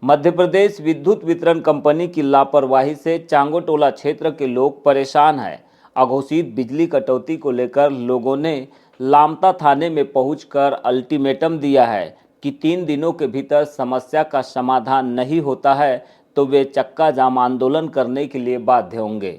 मध्य प्रदेश विद्युत वितरण कंपनी की लापरवाही से चांगोटोला क्षेत्र के लोग परेशान हैं। अघोषित बिजली कटौती को लेकर लोगों ने लामता थाने में पहुंचकर अल्टीमेटम दिया है कि 3 दिनों के भीतर समस्या का समाधान नहीं होता है तो वे चक्का जाम आंदोलन करने के लिए बाध्य होंगे।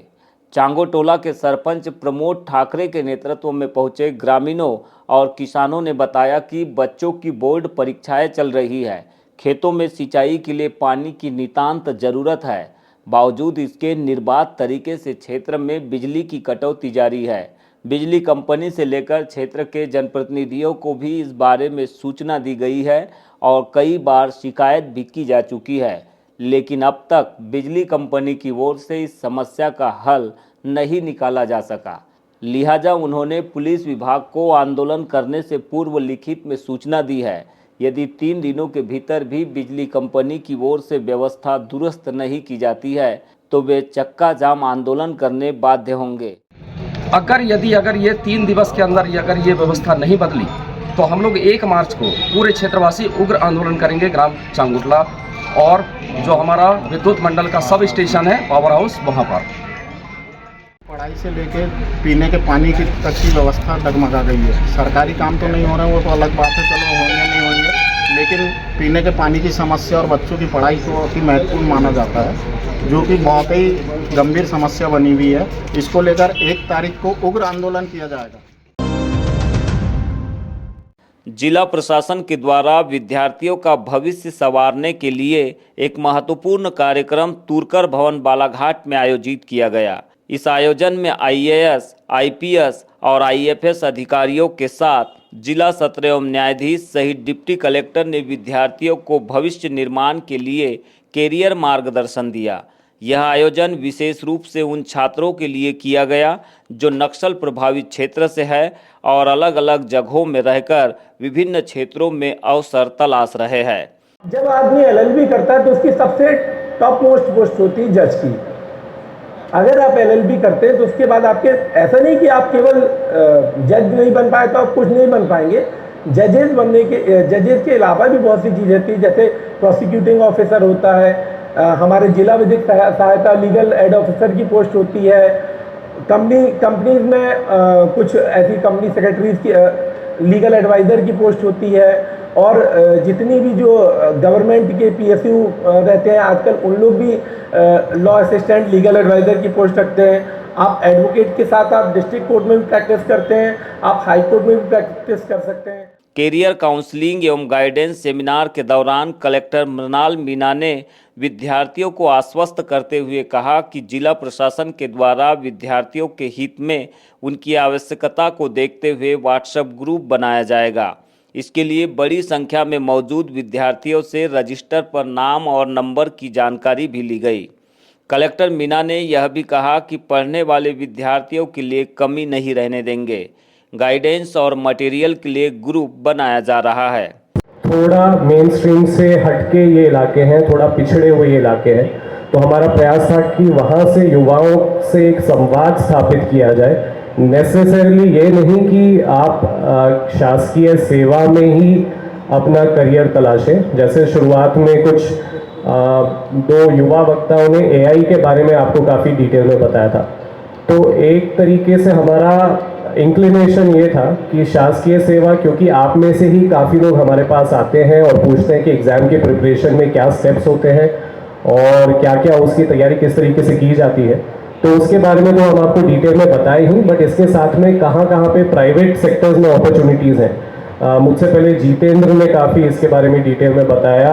चांगोटोला के सरपंच प्रमोद ठाकरे के नेतृत्व में पहुंचे ग्रामीणों और किसानों ने बताया कि बच्चों की बोर्ड परीक्षाएं चल रही है, खेतों में सिंचाई के लिए पानी की नितांत जरूरत है। बावजूद इसके निर्बाध तरीके से क्षेत्र में बिजली की कटौती जारी है। बिजली कंपनी से लेकर क्षेत्र के जनप्रतिनिधियों को भी इस बारे में सूचना दी गई है और कई बार शिकायत भी की जा चुकी है, लेकिन अब तक बिजली कंपनी की ओर से इस समस्या का हल नहीं निकाला जा सका। लिहाजा उन्होंने पुलिस विभाग को आंदोलन करने से पूर्व लिखित में सूचना दी है। यदि 3 दिनों के भीतर भी बिजली कंपनी की ओर से व्यवस्था दुरुस्त नहीं की जाती है तो वे चक्का जाम आंदोलन करने बाध्य होंगे। अगर ये 3 दिवस के अंदर अगर ये व्यवस्था नहीं बदली तो हम लोग 1 मार्च को पूरे क्षेत्रवासी उग्र आंदोलन करेंगे ग्राम चांगोटला और जो हमारा विद्युत मंडल का सब स्टेशन है पावर हाउस वहाँ पर। पढ़ाई से लेके पीने के पानी की तक की व्यवस्था डगमगा गई है। सरकारी काम तो नहीं हो रहे हैं, वो तो अलग बात है, चलो होंगे नहीं होंगे, लेकिन पीने के पानी की समस्या और बच्चों की पढ़ाई को अति महत्वपूर्ण माना जाता है, जो कि बहुत ही गंभीर समस्या बनी हुई है। इसको लेकर 1 तारीख को उग्र आंदोलन किया जाएगा। जिला प्रशासन के द्वारा विद्यार्थियों का भविष्य संवारने के लिए एक महत्वपूर्ण कार्यक्रम तुरकर भवन बालाघाट में आयोजित किया गया। इस आयोजन में आईएएस, आईपीएस और आईएफएस अधिकारियों के साथ जिला सत्र एवं न्यायाधीश सहित डिप्टी कलेक्टर ने विद्यार्थियों को भविष्य निर्माण के लिए कैरियर मार्गदर्शन दिया। यह आयोजन विशेष रूप से उन छात्रों के लिए किया गया जो नक्सल प्रभावित क्षेत्र से है और अलग अलग जगहों में रहकर विभिन्न क्षेत्रों में अवसर तलाश रहे हैं। जब आदमी एलएलबी करता है तो उसकी सबसे टॉप मोस्ट पोस्ट होती है जज की। अगर आप एलएलबी करते हैं तो उसके बाद आपके ऐसा नहीं कि आप केवल जज नहीं बन पाए तो आप कुछ नहीं बन पाएंगे। जजेस के अलावा भी बहुत सी चीज़ें होती है, जैसे प्रोसिक्यूटिंग ऑफिसर होता है, हमारे जिला विधिक सहायता लीगल एड ऑफिसर की पोस्ट होती है। कंपनीज में कुछ ऐसी कंपनी सेक्रेटरीज की लीगल एडवाइज़र की पोस्ट होती है और जितनी भी जो गवर्नमेंट के पीएसयू रहते हैं आजकल उन लोग भी लॉ असिस्टेंट लीगल एडवाइज़र की पोस्ट रखते हैं। आप एडवोकेट के साथ आप डिस्ट्रिक्ट कोर्ट में भी प्रैक्टिस करते हैं, आप हाई कोर्ट में भी प्रैक्टिस कर सकते हैं। कैरियर काउंसलिंग एवं गाइडेंस सेमिनार के दौरान कलेक्टर मृणाल मीना ने विद्यार्थियों को आश्वस्त करते हुए कहा कि जिला प्रशासन के द्वारा विद्यार्थियों के हित में उनकी आवश्यकता को देखते हुए व्हाट्सएप ग्रुप बनाया जाएगा। इसके लिए बड़ी संख्या में मौजूद विद्यार्थियों से रजिस्टर पर नाम और नंबर की जानकारी भी ली गई। कलेक्टर मीना ने यह भी कहा कि पढ़ने वाले विद्यार्थियों के लिए कमी नहीं रहने देंगे। गाइडेंस और मटेरियल के लिए ग्रुप बनाया जा रहा है। थोड़ा मेन स्ट्रीम से हटके ये इलाके हैं, थोड़ा पिछड़े हुए ये इलाके हैं, तो हमारा प्रयास था कि वहाँ से युवाओं से एक संवाद स्थापित किया जाए। नेसेसरली ये नहीं कि आप शासकीय सेवा में ही अपना करियर तलाशें। जैसे शुरुआत में कुछ 2 युवा वक्ताओं ने एआई के बारे में आपको काफ़ी डिटेल में बताया था, तो एक तरीके से हमारा इंक्लिनेशन ये था कि शासकीय सेवा, क्योंकि आप में से ही काफ़ी लोग हमारे पास आते हैं और पूछते हैं कि एग्ज़ाम की प्रिपरेशन में क्या स्टेप्स होते हैं और क्या क्या उसकी तैयारी किस तरीके से की जाती है, तो उसके बारे में तो हम आपको डिटेल में बताए ही, बट इसके साथ में कहाँ पे प्राइवेट सेक्टर्स में अपॉर्चुनिटीज़ हैं। मुझसे पहले जितेंद्र ने काफ़ी इसके बारे में डिटेल में बताया।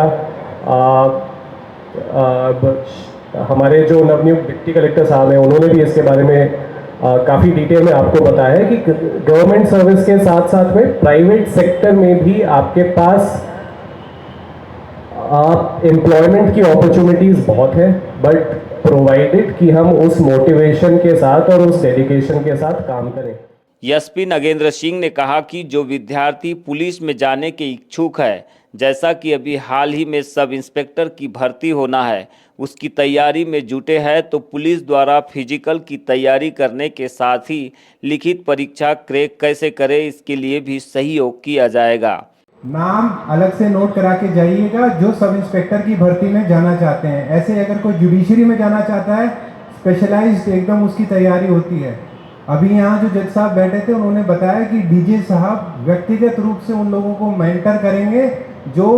हमारे जो नवनियुक्त डिप्टी कलेक्टर साहब हैं उन्होंने भी इसके बारे में काफ़ी डिटेल में आपको बताया है कि गवर्नमेंट सर्विस के साथ साथ में प्राइवेट सेक्टर में भी आपके पास एम्प्लॉयमेंट की अपॉर्चुनिटीज़ बहुत है, बट प्रोवाइडेड कि हम उस मोटिवेशन के साथ और उस डेडिकेशन के साथ काम करें। एसपी नगेंद्र सिंह ने कहा कि जो विद्यार्थी पुलिस में जाने के इच्छुक है, जैसा कि अभी हाल ही में सब इंस्पेक्टर की भर्ती होना है, उसकी तैयारी में जुटे हैं, तो पुलिस द्वारा फिजिकल की तैयारी करने के साथ ही लिखित परीक्षा क्रैक कैसे करें इसके लिए भी सहयोग किया जाएगा। नाम अलग से नोट करा के जाइएगा जो सब इंस्पेक्टर की भर्ती में जाना चाहते हैं। ऐसे अगर कोई जुडिशरी में जाना चाहता है, स्पेशलाइज्ड एकदम उसकी तैयारी होती है। अभी यहाँ जो जज साहब बैठे थे उन्होंने बताया कि डीजे साहब व्यक्तिगत रूप से उन लोगों को मेंटर करेंगे जो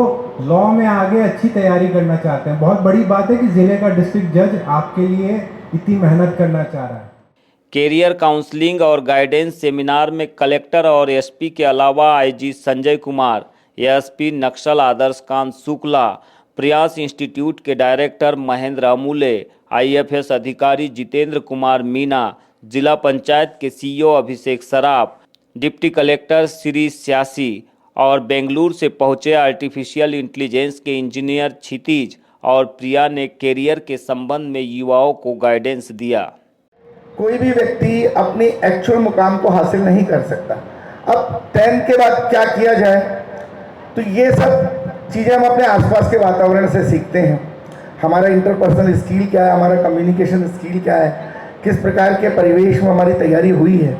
लॉ में आगे अच्छी तैयारी करना चाहते हैं। बहुत बड़ी बात है कि ज़िले का डिस्ट्रिक्ट जज आपके लिए इतनी मेहनत करना चाह रहा है। कैरियर काउंसलिंग और गाइडेंस सेमिनार में कलेक्टर और एसपी के अलावा आईजी संजय कुमार, एएसपी नक्सल आदर्श कांत शुक्ला, प्रयास इंस्टीट्यूट के डायरेक्टर महेंद्र अमूले, आईएफएस अधिकारी जितेंद्र कुमार मीना, जिला पंचायत के सीईओ अभिषेक सराफ, डिप्टी कलेक्टर श्री स्यासी और बेंगलुरु से पहुंचे आर्टिफिशियल इंटेलिजेंस के इंजीनियर क्षितिज और प्रिया ने कैरियर के संबंध में युवाओं को गाइडेंस दिया। कोई भी व्यक्ति अपनी एक्चुअल मुकाम को हासिल नहीं कर सकता। अब 10 के बाद क्या किया जाए, तो ये सब चीज़ें हम अपने आसपास के वातावरण से सीखते हैं। हमारा इंटरपर्सनल स्किल क्या है, हमारा कम्युनिकेशन स्किल क्या है, किस प्रकार के परिवेश में हमारी तैयारी हुई है,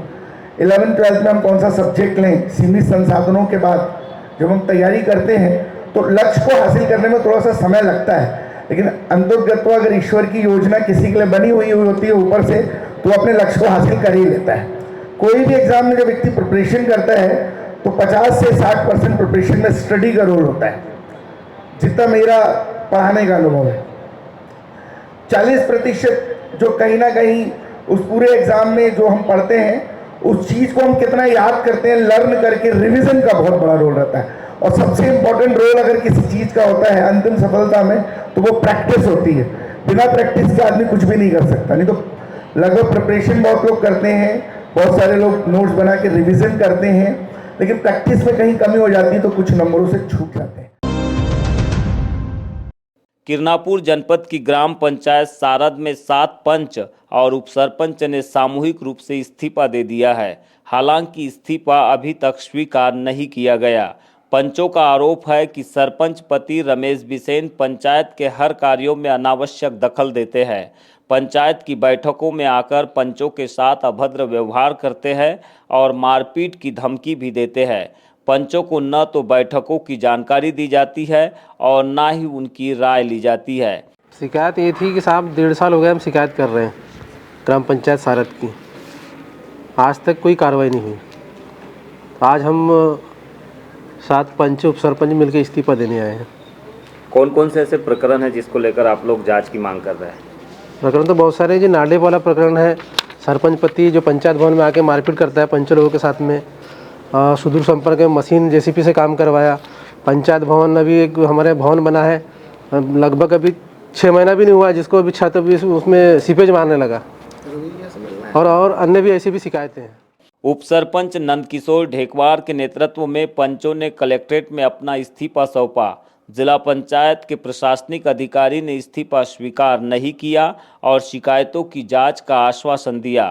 11th-12th में हम कौन सा सब्जेक्ट लें। सीमित संसाधनों के बाद जब हम तैयारी करते हैं तो लक्ष्य को हासिल करने में थोड़ा सा समय लगता है, लेकिन अंतर्गत अगर ईश्वर की योजना किसी के लिए बनी हुई होती है ऊपर से, तो अपने लक्ष्य को हासिल कर ही लेता है। कोई भी एग्जाम में जब व्यक्ति प्रिपरेशन करता है तो 50 से 60% प्रिपरेशन में स्टडी का रोल होता है, जितना मेरा पढ़ाने का अनुभव है। 40% जो कहीं ना कहीं उस पूरे एग्जाम में जो हम पढ़ते हैं उस चीज़ को हम कितना याद करते हैं, लर्न करके रिवीजन का बहुत बड़ा रोल रहता है। और सबसे इम्पोर्टेंट रोल अगर किसी चीज़ का होता है अंतिम सफलता में, तो वो प्रैक्टिस होती है। बिना प्रैक्टिस के आदमी कुछ भी नहीं कर सकता। नहीं तो लगभग प्रिपरेशन बहुत लोग करते हैं, बहुत सारे लोग नोट्स बना के रिवीजन करते हैं, लेकिन प्रैक्टिस में कहीं कमी हो जाती है तो कुछ नंबरों से छूट जाते हैं। किरनापुर जनपद की ग्राम पंचायत सारद में 7 पंच और उपसरपंच ने सामूहिक रूप से इस्तीफा दे दिया है। हालांकि इस्तीफा अभी तक स्वीकार नहीं किया गया। पंचों का आरोप है कि सरपंच पति रमेश बिसेन पंचायत के हर कार्यों में अनावश्यक दखल देते हैं। पंचायत की बैठकों में आकर पंचों के साथ अभद्र व्यवहार करते हैं और मारपीट की धमकी भी देते हैं। पंचों को न तो बैठकों की जानकारी दी जाती है और न ही उनकी राय ली जाती है। शिकायत ये थी कि साहब 1.5 साल हो गए हम शिकायत कर रहे हैं ग्राम पंचायत सारद की, आज तक कोई कार्रवाई नहीं हुई। आज हम 7 पंच उप सरपंच मिलकर इस्तीफा देने आए हैं। कौन कौन से ऐसे प्रकरण हैं जिसको लेकर आप लोग जांच की मांग कर रहे हैं? प्रकरण तो बहुत सारे, जो नाडे वाला प्रकरण है, सरपंच पति जो पंचायत भवन में आके मारपीट करता है पंच लोगों के साथ में, सुदूर संपर्क में मशीन जेसीपी से काम करवाया। पंचायत भवन अभी एक हमारे भवन बना है, लगभग अभी 6 महीना भी नहीं हुआ, जिसको अभी छत भी उसमें सीपेज मारने लगा, और अन्य भी ऐसी भी शिकायतें हैं। उप सरपंच नंदकिशोर ढेकवार के नेतृत्व में पंचों ने कलेक्ट्रेट में अपना इस्तीफा सौंपा। जिला पंचायत के प्रशासनिक अधिकारी ने इस्तीफा स्वीकार नहीं किया और शिकायतों की जांच का आश्वासन दिया।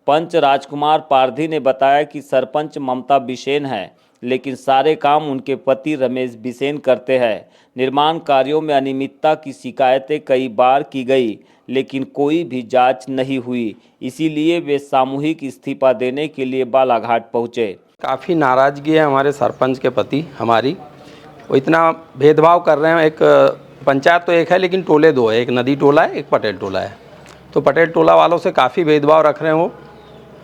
पंच राजकुमार पारधी ने बताया कि सरपंच ममता बिसेन है, लेकिन सारे काम उनके पति रमेश बिसेन करते हैं। निर्माण कार्यों में अनियमितता की शिकायतें कई बार की गई, लेकिन कोई भी जांच नहीं हुई। इसीलिए वे सामूहिक इस्तीफा देने के लिए बालाघाट पहुंचे। काफ़ी नाराज़गी है हमारे सरपंच के प्रति हमारी। वो इतना भेदभाव कर रहे हैं। एक पंचायत तो एक है, लेकिन टोले 2 है, एक नदी टोला है, एक पटेल टोला है। तो पटेल टोला वालों से काफ़ी भेदभाव रख रहे हैं वो,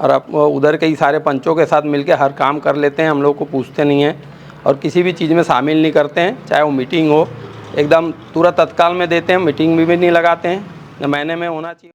और उधर के ही सारे पंचों के साथ मिलकर हर काम कर लेते हैं। हम लोग को पूछते नहीं हैं और किसी भी चीज़ में शामिल नहीं करते हैं। चाहे वो मीटिंग हो, एकदम तुरंत तत्काल में देते हैं, मीटिंग भी नहीं लगाते हैं, महीने में होना चाहिए।